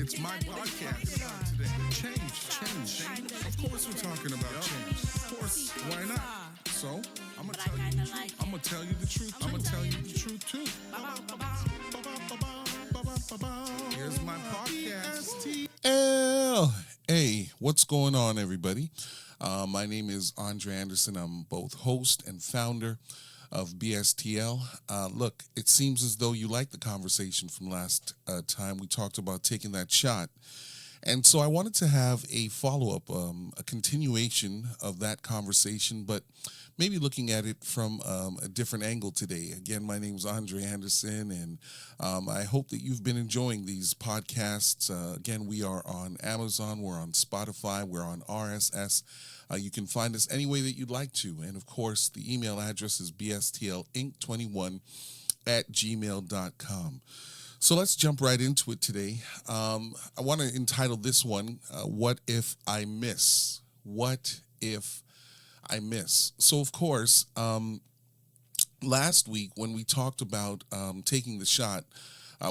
It's my podcast today. Change. Of course, we're talking about change. Of course, why not? So, I'm gonna tell you the truth. I'm gonna tell you the truth. I'm gonna tell you the truth too. Here's my podcast. Hey, what's going on, everybody? My name is Andre Anderson. I'm both host and founder of BSTL. Look, it seems as though you liked the conversation from last time. We talked about taking that shot. And so I wanted to have a follow-up, a continuation of that conversation, but maybe looking at it from a different angle today. Again, my name is Andre Anderson, and I hope that you've been enjoying these podcasts. Again, we are on Amazon, we're on Spotify, we're on RSS. You can find us any way that you'd like to. And, of course, the email address is bstlinc21@gmail.com. So let's jump right into it today. I want to entitle this one, What If I Miss? What If I Miss? So, of course, last week when we talked about taking the shot,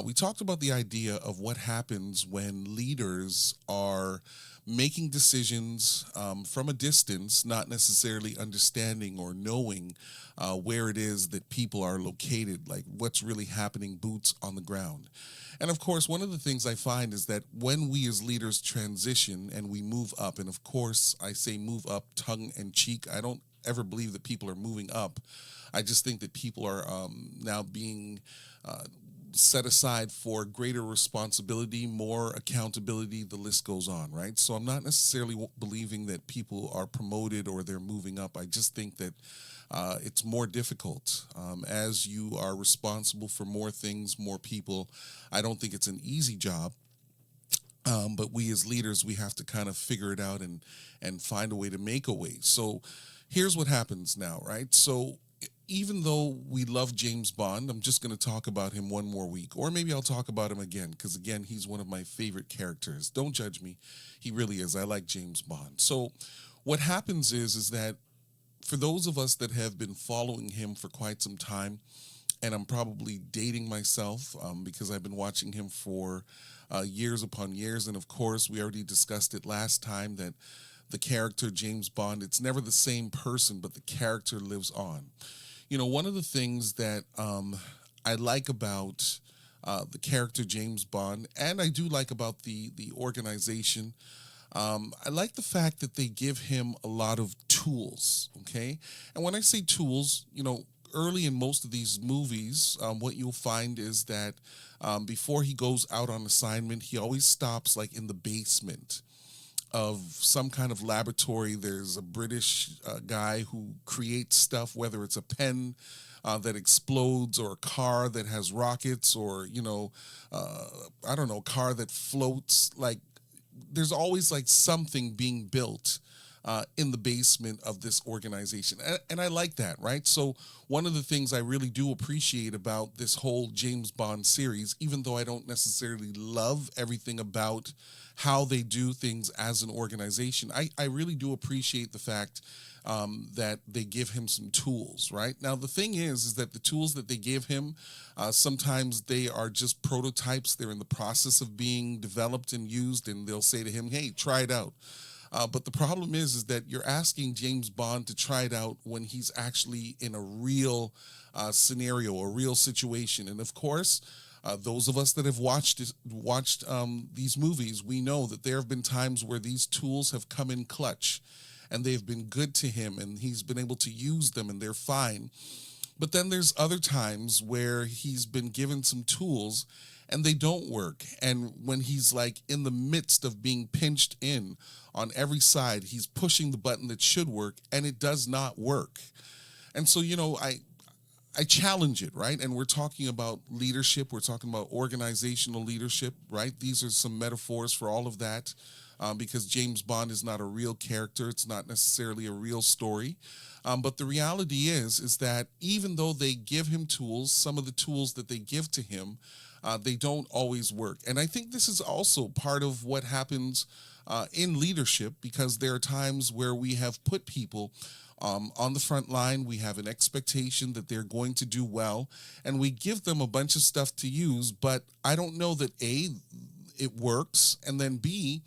we talked about the idea of what happens when leaders are making decisions from a distance, not necessarily understanding or knowing where it is that people are located, like what's really happening, boots on the ground. And of course, one of the things I find is that when we as leaders transition and we move up, and of course, I say move up tongue and cheek, I don't ever believe that people are moving up. I just think that people are now being set aside for greater responsibility, more accountability, the list goes on, right? So I'm not necessarily believing that people are promoted or they're moving up. I just think that it's more difficult. As you are responsible for more things, more people, I don't think it's an easy job. But we as leaders, we have to kind of figure it out and find a way to make a way. So here's what happens now, right? So even though we love James Bond, I'm just going to talk about him one more week. Or maybe I'll talk about him again, because, again, he's one of my favorite characters. Don't judge me. He really is. I like James Bond. So what happens is that for those of us that have been following him for quite some time, and I'm probably dating myself because I've been watching him for years upon years. And, of course, we already discussed it last time that the character James Bond, it's never the same person, but the character lives on. You know, one of the things that I like about the character James Bond, and I do like about the organization, I like the fact that they give him a lot of tools, okay? And when I say tools, you know, early in most of these movies, what you'll find is that before he goes out on assignment, he always stops like in the basement of some kind of laboratory. There's a British guy who creates stuff, whether it's a pen that explodes or a car that has rockets or, you know, I don't know, a car that floats. Like, there's always like something being built in the basement of this organization. And I like that, right? So one of the things I really do appreciate about this whole James Bond series, even though I don't necessarily love everything about how they do things as an organization, I really do appreciate the fact that they give him some tools, right? Now, the thing is that the tools that they give him, sometimes they are just prototypes. They're in the process of being developed and used, and they'll say to him, hey, try it out. But the problem is that you're asking James Bond to try it out when he's actually in a real scenario, a real situation. And of course, those of us that have watched these movies, we know that there have been times where these tools have come in clutch and they've been good to him and he's been able to use them and they're fine. But then there's other times where he's been given some tools and they don't work. And when he's like in the midst of being pinched in on every side, he's pushing the button that should work and it does not work. And so, you know, I challenge it, right? And we're talking about leadership. We're talking about organizational leadership, right? These are some metaphors for all of that because James Bond is not a real character. It's not necessarily a real story. But the reality is that even though they give him tools, some of the tools that they give to him, they don't always work. And I think this is also part of what happens in leadership, because there are times where we have put people on the front line. We have an expectation that they're going to do well, and we give them a bunch of stuff to use, but I don't know that it works, and then B,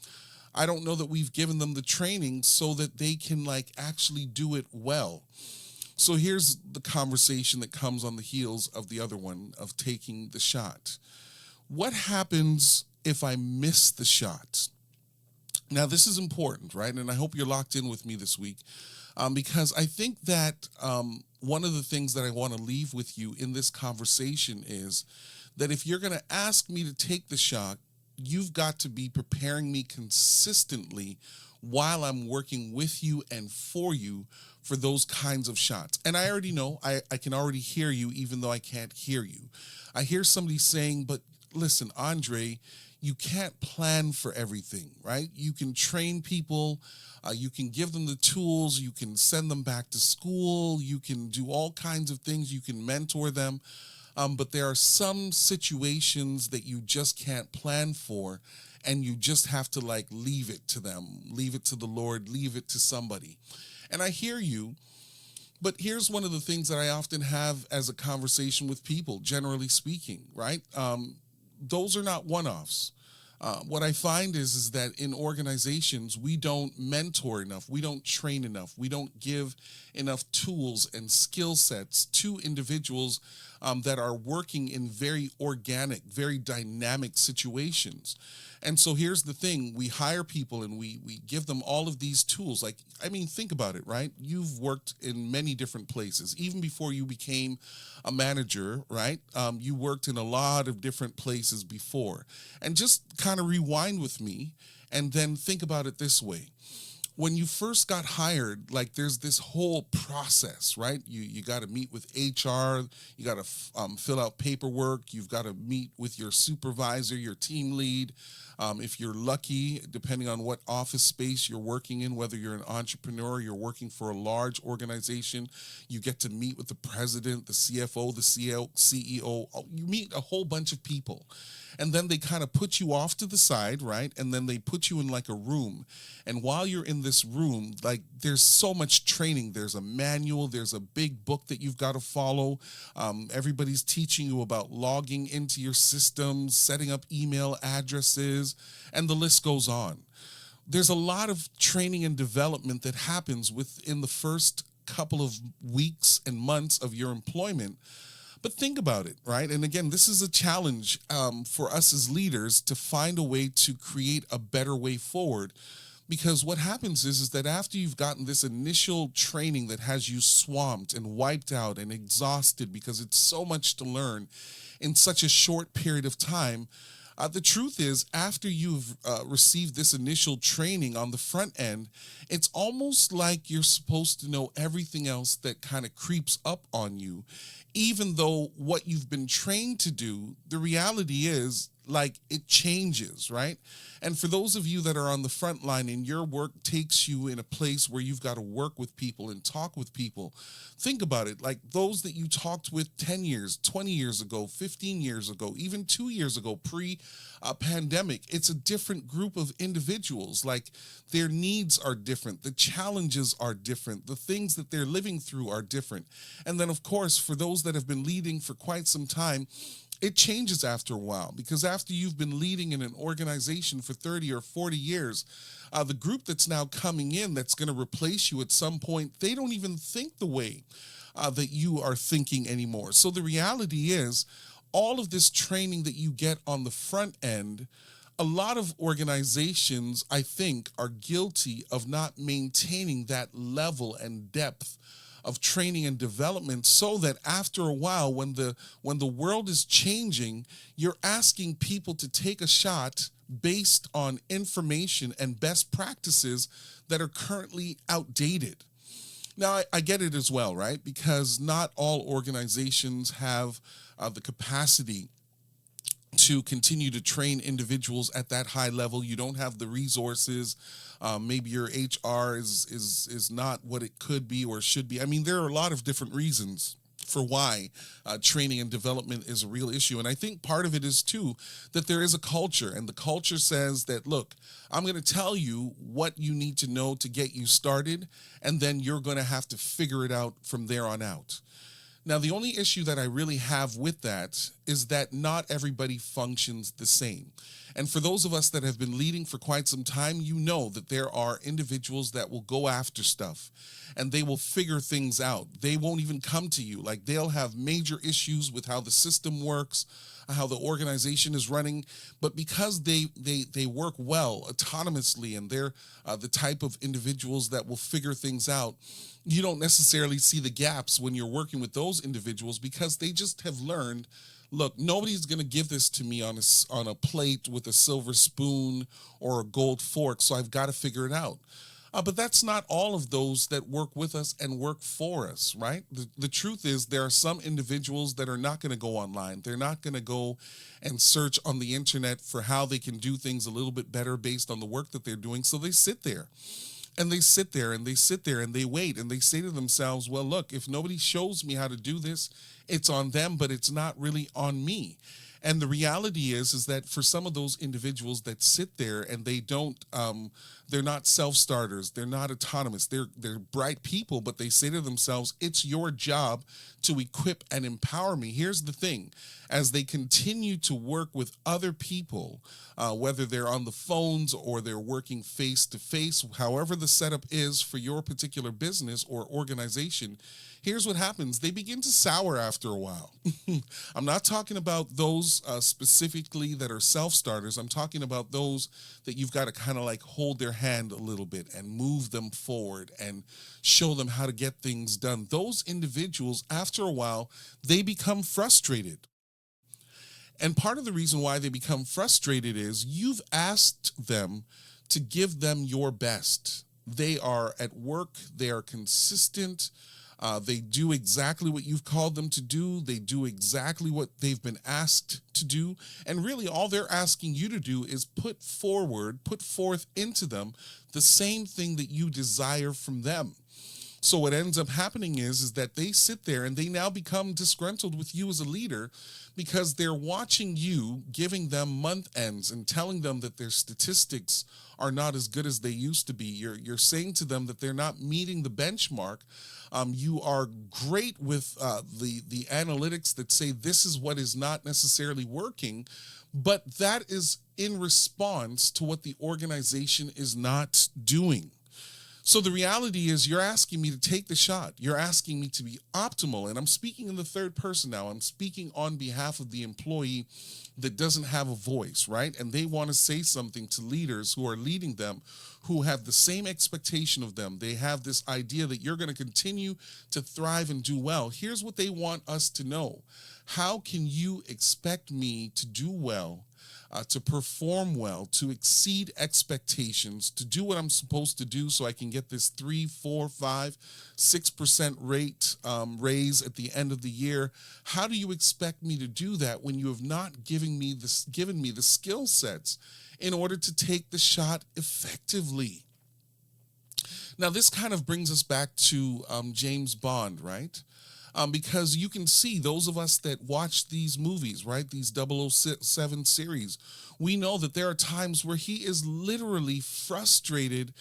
I don't know that we've given them the training so that they can like actually do it well. So here's the conversation that comes on the heels of the other one of taking the shot. What happens if I miss the shot? Now, this is important, right? And I hope you're locked in with me this week, because I think that one of the things that I want to leave with you in this conversation is that if you're going to ask me to take the shot, you've got to be preparing me consistently while I'm working with you and for you for those kinds of shots. And I already know, I can already hear you, even though I can't hear you. I hear somebody saying, but listen, Andre, you can't plan for everything, right? You can train people, you can give them the tools, you can send them back to school, you can do all kinds of things, you can mentor them. But there are some situations that you just can't plan for, and you just have to like leave it to them, leave it to the Lord, leave it to somebody. And I hear you, but here's one of the things that I often have as a conversation with people, generally speaking, right? Those are not one-offs. What I find is that in organizations, we don't mentor enough, we don't train enough, we don't give enough tools and skill sets to individuals that are working in very organic, very dynamic situations. And so here's the thing, we hire people and we give them all of these tools. Like, I mean, think about it, right? You've worked in many different places. Even before you became a manager, right? You worked in a lot of different places before. And just kind of rewind with me and then think about it this way. When you first got hired, like there's this whole process, right? You got to meet with HR, you got to fill out paperwork, you've got to meet with your supervisor, your team lead. If you're lucky, depending on what office space you're working in, whether you're an entrepreneur, you're working for a large organization, you get to meet with the president, the CFO, the CEO. You meet a whole bunch of people. And then they kind of put you off to the side, right? And then they put you in like a room. And while you're in this room, like there's so much training. There's a manual. There's a big book that you've got to follow. Everybody's teaching you about logging into your systems, setting up email addresses, and the list goes on. There's a lot of training and development that happens within the first couple of weeks and months of your employment. But think about it, right? And again, this is a challenge for us as leaders to find a way to create a better way forward. Because what happens is that after you've gotten this initial training that has you swamped and wiped out and exhausted because it's so much to learn in such a short period of time, the truth is, after you've received this initial training on the front end, it's almost like you're supposed to know everything else that kind of creeps up on you, even though what you've been trained to do, the reality is, like, it changes, right? And for those of you that are on the front line and your work takes you in a place where you've got to work with people and talk with people, think about it. Like those that you talked with 10 years, 20 years ago, 15 years ago, even 2 years ago, pre-pandemic, it's a different group of individuals. Like their needs are different. The challenges are different. The things that they're living through are different. And then, of course, for those that have been leading for quite some time, it changes after a while, because after you've been leading in an organization for 30 or 40 years, the group that's now coming in that's going to replace you at some point, they don't even think the way that you are thinking anymore. So the reality is, all of this training that you get on the front end, a lot of organizations, I think, are guilty of not maintaining that level and depth of training and development, so that after a while, when the world is changing, you're asking people to take a shot based on information and best practices that are currently outdated. Now, I get it as well, right? Because not all organizations have the capacity to continue to train individuals at that high level. You don't have the resources. Maybe your HR is not what it could be or should be. I mean, there are a lot of different reasons for why training and development is a real issue. And I think part of it is, too, that there is a culture. And the culture says that, look, I'm going to tell you what you need to know to get you started, and then you're going to have to figure it out from there on out. Now, the only issue that I really have with that is that not everybody functions the same. And for those of us that have been leading for quite some time, you know that there are individuals that will go after stuff and they will figure things out. They won't even come to you. Like, they'll have major issues with how the system works, how the organization is running, but because they work well autonomously, and they're the type of individuals that will figure things out, you don't necessarily see the gaps when you're working with those individuals, because they just have learned, look, nobody's going to give this to me on a plate with a silver spoon or a gold fork, so I've got to figure it out. But that's not all of those that work with us and work for us, right? The truth is, there are some individuals that are not going to go online. They're not going to go and search on the internet for how they can do things a little bit better based on the work that they're doing. So they sit there. And they sit there and they sit there and they wait and they say to themselves, well, look, if nobody shows me how to do this, it's on them, but it's not really on me. And the reality is that for some of those individuals that sit there and they don't, they're not self-starters, they're not autonomous, they're bright people, but they say to themselves, it's your job to equip and empower me. Here's the thing, as they continue to work with other people, whether they're on the phones or they're working face-to-face, however the setup is for your particular business or organization, here's what happens. They begin to sour after a while. I'm not talking about those specifically that are self-starters. I'm talking about those that you've got to kind of like hold their hand a little bit and move them forward and show them how to get things done. Those individuals, after a while, they become frustrated. And part of the reason why they become frustrated is you've asked them to give them your best. They are at work, they are consistent, they do exactly what you've called them to do. They do exactly what they've been asked to do. And really all they're asking you to do is put forth into them the same thing that you desire from them. So what ends up happening is that they sit there and they now become disgruntled with you as a leader because they're watching you giving them month ends and telling them that their statistics are not as good as they used to be. You're saying to them that they're not meeting the benchmark. You are great with the analytics that say this is what is not necessarily working, but that is in response to what the organization is not doing. So the reality is you're asking me to take the shot. You're asking me to be optimal. And I'm speaking in the third person now. I'm speaking on behalf of the employee that doesn't have a voice, right? And they want to say something to leaders who are leading them, who have the same expectation of them. They have this idea that you're going to continue to thrive and do well. Here's what they want us to know. How can you expect me to do well, to perform well, to exceed expectations, to do what I'm supposed to do so I can get this 3, 4, 5, 6% rate raise at the end of the year? How do you expect me to do that when you have not given me the skill sets in order to take the shot effectively? Now, this kind of brings us back to James Bond, right? Because you can see those of us that watch these movies, right, these 007 series, we know that there are times where he is literally frustrated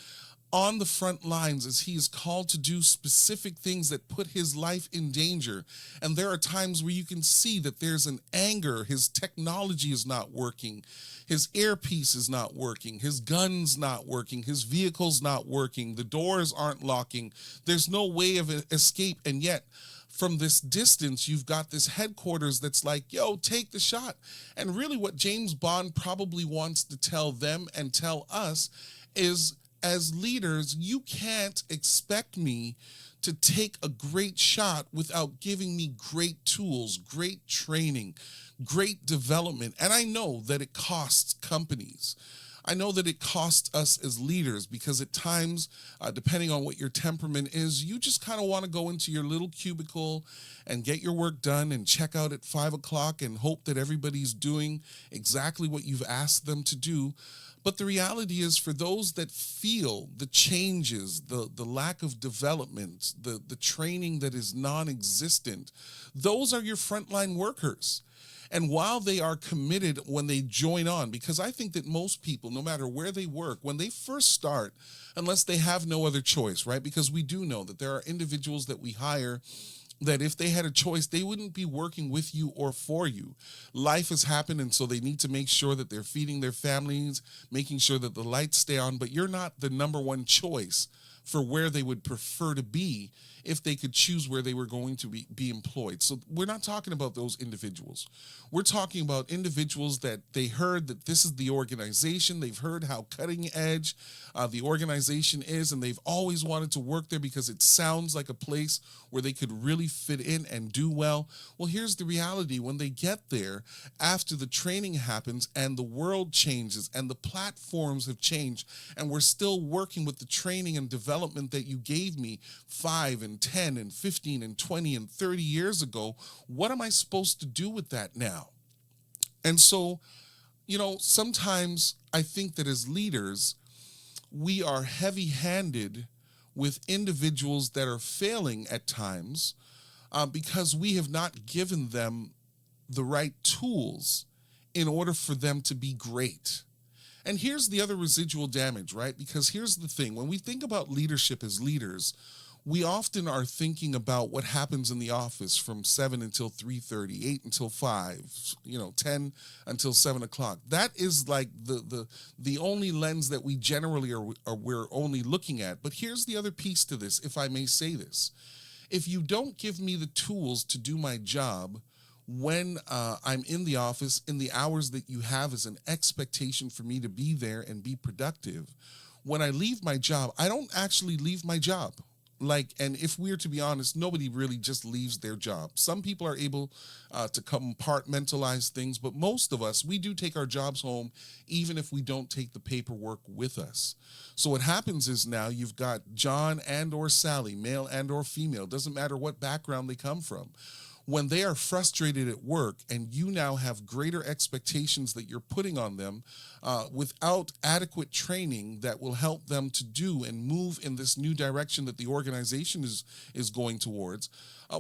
on the front lines as he is called to do specific things that put his life in danger. And there are times where you can see that there's an anger. His technology is not working. His earpiece is not working. His gun's not working. His vehicle's not working. The doors aren't locking. There's no way of escape. And yet, from this distance, you've got this headquarters that's like, yo, take the shot. And really what James Bond probably wants to tell them and tell us is, as leaders, you can't expect me to take a great shot without giving me great tools, great training, great development. And I know that it costs companies. I know that it costs us as leaders because at times, depending on what your temperament is, you just kind of want to go into your little cubicle and get your work done and check out at 5 o'clock and hope that everybody's doing exactly what you've asked them to do. But the reality is, for those that feel the changes, the lack of development, the training that is non-existent, those are your frontline workers. And while they are committed when they join on, because I think that most people, no matter where they work, when they first start, unless they have no other choice, right? Because we do know that there are individuals that we hire that if they had a choice, they wouldn't be working with you or for you. Life has happened, and so they need to make sure that they're feeding their families, making sure that the lights stay on, but you're not the number one choice for where they would prefer to be if they could choose where they were going to be employed. So we're not talking about those individuals. We're talking about individuals that they heard that this is the organization. They've heard how cutting edge the organization is, and they've always wanted to work there because it sounds like a place where they could really fit in and do well. Well, here's the reality. When they get there, after the training happens and the world changes and the platforms have changed, and we're still working with the training and development that you gave me 5 and 10 and 15 and 20 and 30 years ago, what am I supposed to do with that now? And so, sometimes I think that as leaders, we are heavy-handed with individuals that are failing at times because we have not given them the right tools in order for them to be great. And here's the other residual damage, right? Because here's the thing. When we think about leadership as leaders, we often are thinking about what happens in the office from 7 until 3:30, 8 until 5, 10 until 7 o'clock. That is like the only lens that we generally we're only looking at. But here's the other piece to this, if I may say this. If you don't give me the tools to do my job when I'm in the office, in the hours that you have as an expectation for me to be there and be productive, when I leave my job, I don't actually leave my job. And if we're to be honest, nobody really just leaves their job. Some people are able to compartmentalize things, but most of us, we do take our jobs home, even if we don't take the paperwork with us. So what happens is now you've got John and or Sally, male and or female, doesn't matter what background they come from. When they are frustrated at work and you now have greater expectations that you're putting on them without adequate training that will help them to do and move in this new direction that the organization is going towards,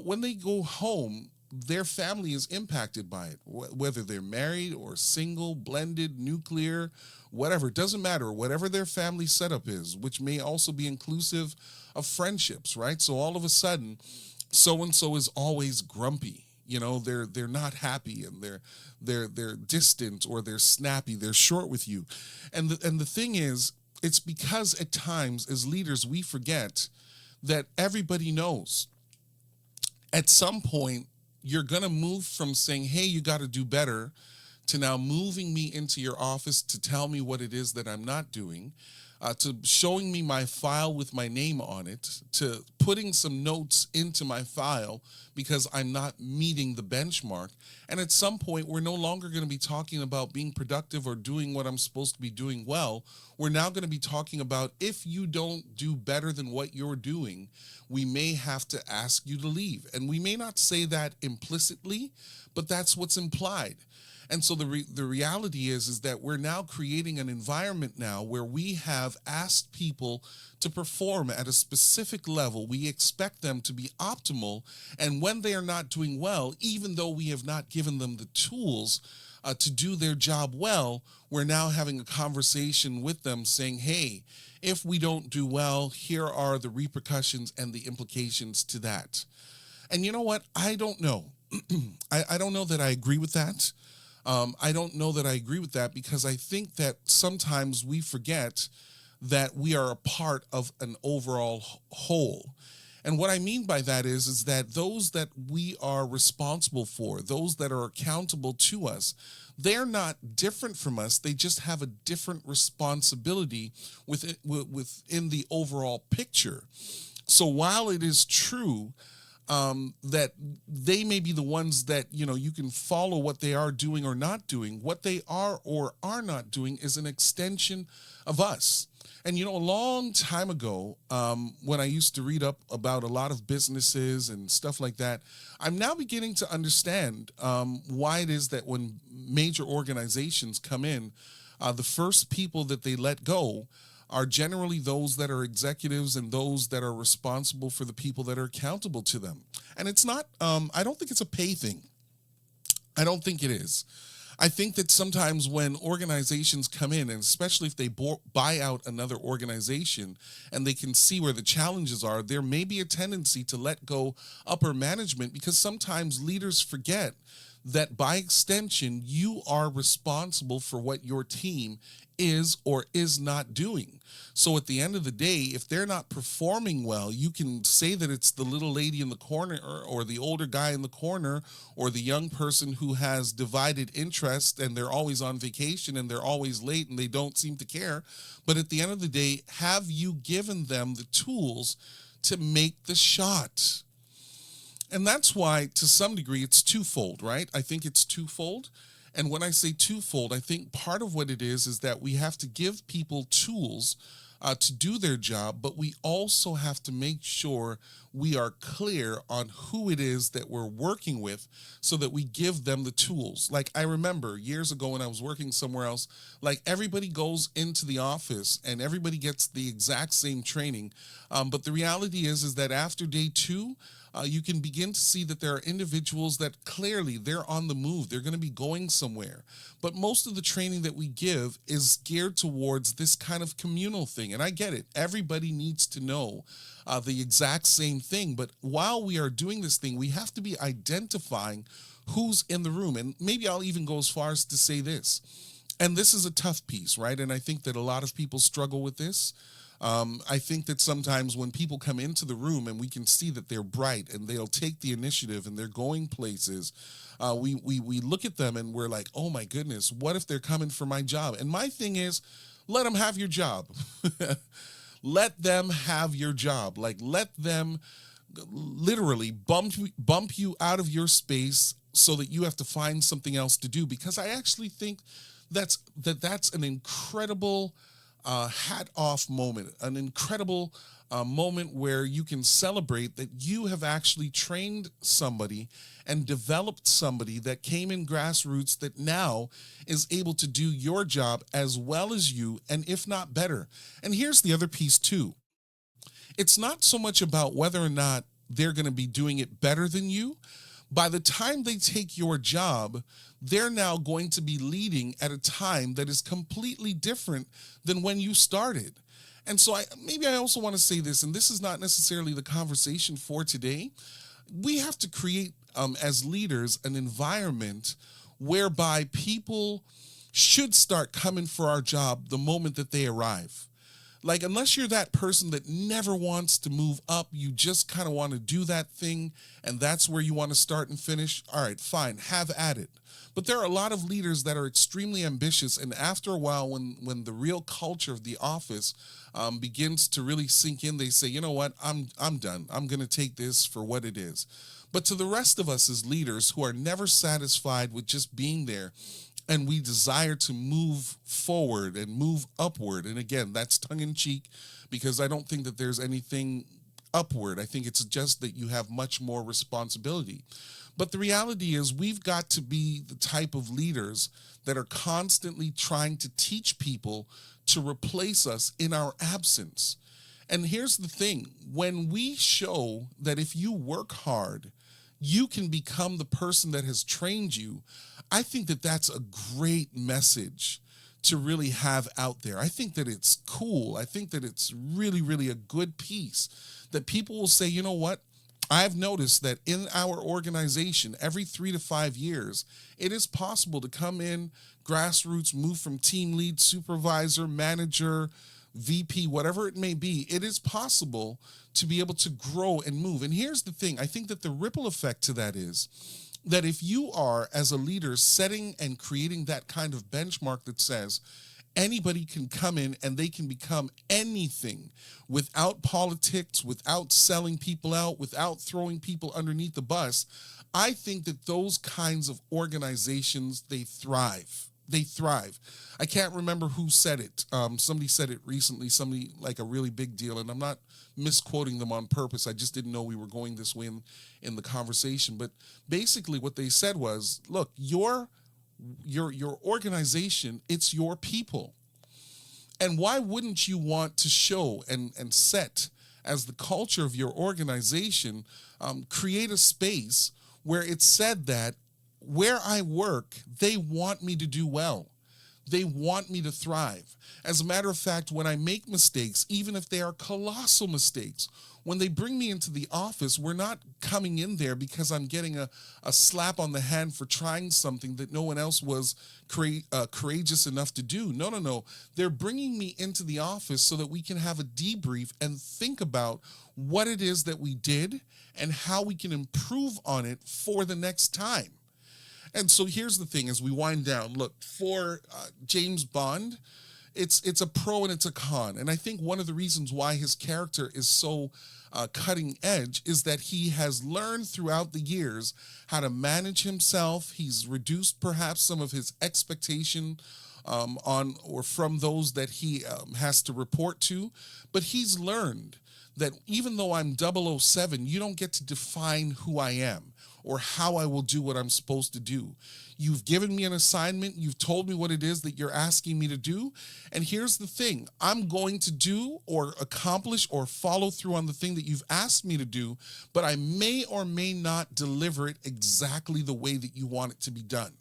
when they go home, their family is impacted by it, whether they're married or single, blended, nuclear, whatever. It doesn't matter, whatever their family setup is, which may also be inclusive of friendships, right? So all of a sudden, so-and-so is always grumpy. They're not happy, and they're distant, or they're snappy, they're short with you. And the thing is, it's because at times as leaders we forget that everybody knows. At some point, you're going to move from saying, hey, you got to do better, to now moving me into your office to tell me what it is that I'm not doing, to showing me my file with my name on it, to putting some notes into my file because I'm not meeting the benchmark. And at some point, we're no longer going to be talking about being productive or doing what I'm supposed to be doing well. We're now going to be talking about, if you don't do better than what you're doing, we may have to ask you to leave. And we may not say that implicitly, but that's what's implied. And so the reality is that we're now creating an environment now where we have asked people to perform at a specific level. We expect them to be optimal. And when they are not doing well, even though we have not given them the tools to do their job well, we're now having a conversation with them saying, hey, if we don't do well, here are the repercussions and the implications to that. And you know what? I don't know. I don't know that I agree with that. I don't know that I agree with that, because I think that sometimes we forget that we are a part of an overall whole. And what I mean by that is that those that we are responsible for, those that are accountable to us, they're not different from us. They just have a different responsibility within the overall picture. So while it is true that they may be the ones that, you can follow what they are doing or not doing, what they are or are not doing is an extension of us. And, a long time ago, when I used to read up about a lot of businesses and stuff like that, I'm now beginning to understand why it is that when major organizations come in, the first people that they let go are generally those that are executives and those that are responsible for the people that are accountable to them. And it's not, I don't think it's a pay thing. I don't think it is. I think that sometimes when organizations come in, and especially if they buy out another organization and they can see where the challenges are, there may be a tendency to let go upper management, because sometimes leaders forget that by extension, you are responsible for what your team is or is not doing. So at the end of the day, if they're not performing well, you can say that it's the little lady in the corner, or the older guy in the corner, or the young person who has divided interest and they're always on vacation and they're always late and they don't seem to care. But at the end of the day, have you given them the tools to make the shot? And that's why, to some degree, it's twofold, right? I think it's twofold. And when I say twofold, I think part of what it is that we have to give people tools to do their job, but we also have to make sure we are clear on who it is that we're working with so that we give them the tools. Like, I remember years ago when I was working somewhere else, like, everybody goes into the office and everybody gets the exact same training. But the reality is that after day two, you can begin to see that there are individuals that clearly they're on the move. They're going to be going somewhere. But most of the training that we give is geared towards this kind of communal thing. And I get it. Everybody needs to know the exact same thing. But while we are doing this thing, we have to be identifying who's in the room. And maybe I'll even go as far as to say this. And this is a tough piece, right? And I think that a lot of people struggle with this. I think that sometimes when people come into the room and we can see that they're bright and they'll take the initiative and they're going places, we look at them and we're like, oh my goodness, what if they're coming for my job? And my thing is, let them have your job. Let them have your job. Like, let them literally bump you out of your space so that you have to find something else to do. Because I actually think that's an incredible hat off moment, an incredible moment where you can celebrate that you have actually trained somebody and developed somebody that came in grassroots that now is able to do your job as well as you, and if not better. And here's the other piece too. It's not so much about whether or not they're going to be doing it better than you. By the time they take your job, they're now going to be leading at a time that is completely different than when you started. And so I also want to say this, and this is not necessarily the conversation for today. We have to create, as leaders, an environment whereby people should start coming for our job the moment that they arrive. Like, unless you're that person that never wants to move up, you just kind of want to do that thing, and that's where you want to start and finish, all right, fine, have at it. But there are a lot of leaders that are extremely ambitious, and after a while, when the real culture of the office begins to really sink in, they say, you know what, I'm done. I'm going to take this for what it is. But to the rest of us as leaders who are never satisfied with just being there, and we desire to move forward and move upward. And again, that's tongue in cheek, because I don't think that there's anything upward. I think it's just that you have much more responsibility. But the reality is, we've got to be the type of leaders that are constantly trying to teach people to replace us in our absence. And here's the thing. When we show that if you work hard, you can become the person that has trained you, I think that that's a great message to really have out there. I think that it's cool. I think that it's really, really a good piece that people will say, you know what? I've noticed that in our organization, every 3 to 5 years, it is possible to come in, grassroots, move from team lead, supervisor, manager, VP, whatever it may be. It is possible to be able to grow and move. And here's the thing. I think that the ripple effect to that is that if you are, as a leader, setting and creating that kind of benchmark that says anybody can come in and they can become anything without politics, without selling people out, without throwing people underneath the bus, I think that those kinds of organizations, they thrive. They thrive. I can't remember who said it. Somebody said it recently, somebody like a really big deal, and I'm not misquoting them on purpose. I just didn't know we were going this way in the conversation. But basically what they said was, look, your organization, it's your people. And why wouldn't you want to show and set as the culture of your organization, create a space where it's said that where I work, they want me to do well. They want me to thrive. As a matter of fact, when I make mistakes, even if they are colossal mistakes, when they bring me into the office, we're not coming in there because I'm getting a slap on the hand for trying something that no one else was courageous enough to do. No, no, no. They're bringing me into the office so that we can have a debrief and think about what it is that we did and how we can improve on it for the next time. And so here's the thing as we wind down. Look, for James Bond, it's a pro and it's a con. And I think one of the reasons why his character is so cutting edge is that he has learned throughout the years how to manage himself. He's reduced perhaps some of his expectation on or from those that he has to report to. But he's learned that even though I'm 007, you don't get to define who I am or how I will do what I'm supposed to do. You've given me an assignment. You've told me what it is that you're asking me to do. And here's the thing. I'm going to do or accomplish or follow through on the thing that you've asked me to do, but I may or may not deliver it exactly the way that you want it to be done.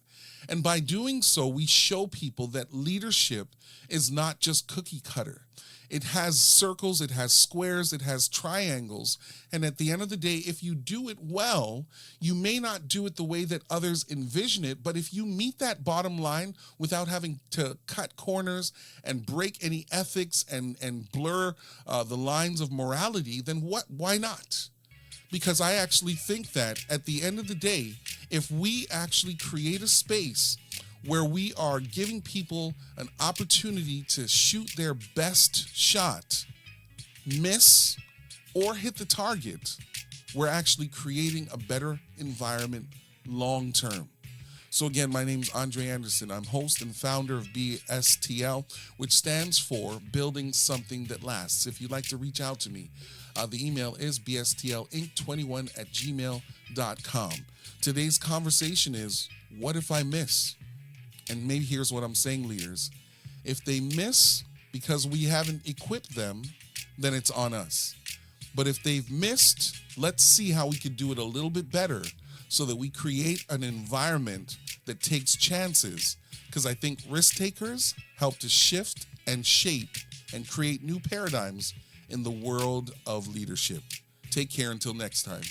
And by doing so, we show people that leadership is not just cookie cutter. It has circles, it has squares, it has triangles. And at the end of the day, if you do it well, you may not do it the way that others envision it. But if you meet that bottom line without having to cut corners and break any ethics and blur the lines of morality, then why not? Because I actually think that at the end of the day, if we actually create a space where we are giving people an opportunity to shoot their best shot, miss, or hit the target, we're actually creating a better environment long term. So again, my name is Andre Anderson. I'm host and founder of BSTL, which stands for Building Something That Lasts. If you'd like to reach out to me, the email is bstlinc21@gmail.com. Today's conversation is, what if I miss? And maybe here's what I'm saying, leaders. If they miss because we haven't equipped them, then it's on us. But if they've missed, let's see how we could do it a little bit better so that we create an environment that takes chances. Because I think risk takers help to shift and shape and create new paradigms in the world of leadership. Take care until next time.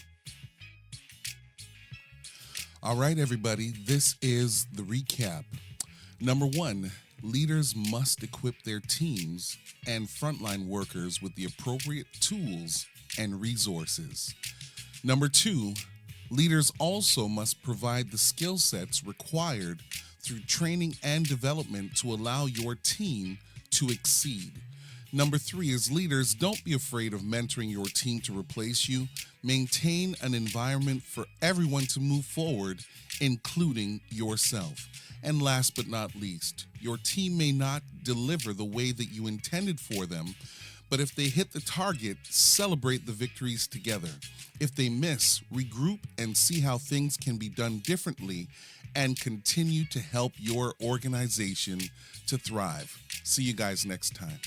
All right, everybody, this is the recap. Number one, leaders must equip their teams and frontline workers with the appropriate tools and resources. Number two, leaders also must provide the skill sets required through training and development to allow your team to exceed. Number three is leaders, don't be afraid of mentoring your team to replace you. Maintain an environment for everyone to move forward, including yourself. And last but not least, your team may not deliver the way that you intended for them, but if they hit the target, celebrate the victories together. If they miss, regroup and see how things can be done differently and continue to help your organization to thrive. See you guys next time.